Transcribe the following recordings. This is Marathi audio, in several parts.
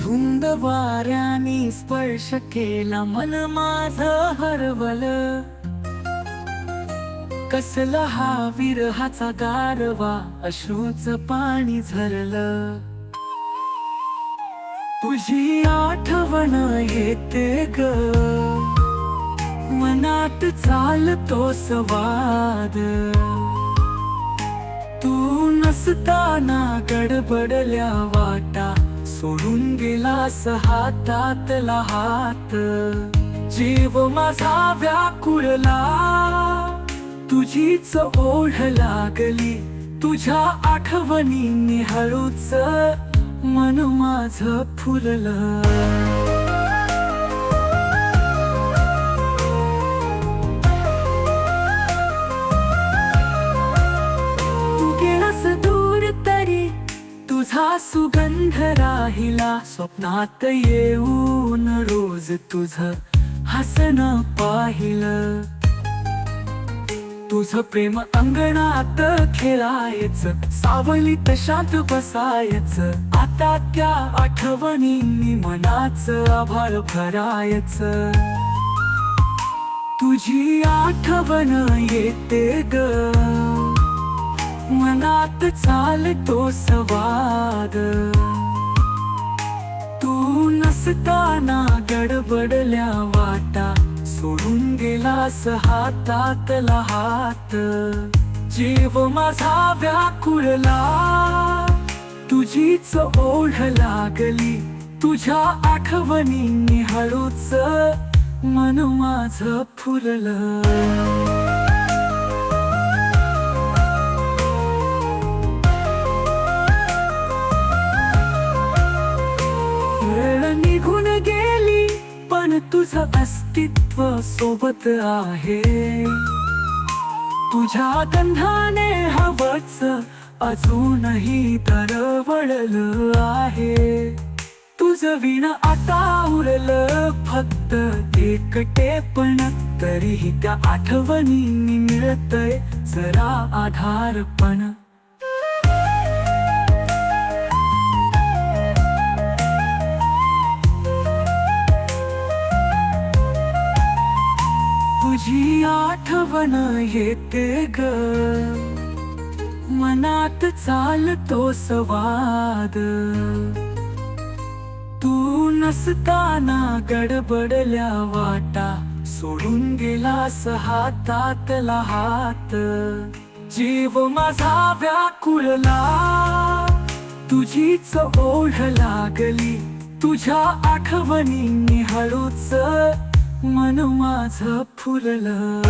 धुंद वाऱ्याने स्पर्श केला, मन माझं हरवलं. कसला हा विरहाचा गारवा, अश्रूचं पाणी झरलं. तुझी आठवण येते ग, मनात चालतो संवाद. तू नसताना गडबडल्या वाटा, सोडून गेलास हातातला हात. जीव माझा व्याकुळला, तुझीच ओढ लागली. तुझ्या आठवणींनी हळूच मन माझं फुललं. तू गेलास दूर तरी तुझा सुगंध राहिला. स्वप्नात येऊन रोज तुझं हसणं पाहिलं. तुझं प्रेम अंगणात खेळायचं, सावलीत शांत बसायचं. आता त्या आठवणींनी मनाचं आभाळ भरायचं. तुझी आठवण येते ग, मनात चालतो संवाद. तू नसताना गडबडल्या वाटा, सोडून गेलास हातातला हात. जीव माझा व्याकुळला, तुझीच ओढ लागली. तुझ्या आठवणींनी हळूच मन माझं फुललं. वेळ निघून गेली, पण तुझं अस्तित्व सोबत आहे. तुझ्या गंधाने हवच अजूनही दरवळलं आहे. तुझं विण आता उरलं फक्त एकटेपण, तरीही त्या आठवणींनी मिळतंय जरा आधारपण. तुझी आठवण येते ग, मनात चालतो संवाद. तू नसताना गडबडल्या वाटा, सोडून गेलास हातातला हात. जीव माझा व्याकुळला, तुझीच ओढ लागली. तुझ्या आठवणींनी हळूच मन माझं फुललं.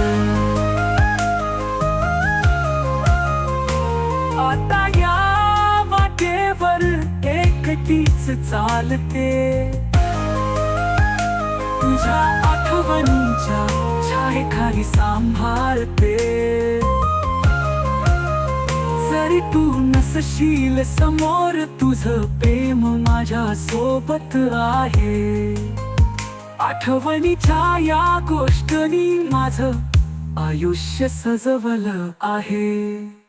आता या वाटेवर एकटीच चालते. तुझ्या आठवणींच्या छायेखाली सांभाळते. जरी तू नसशील समोर, तुझं प्रेम माझ्या सोबत आहे. आठवणीच्या या गोष्टींनी माझं आयुष्य सजवलं आहे.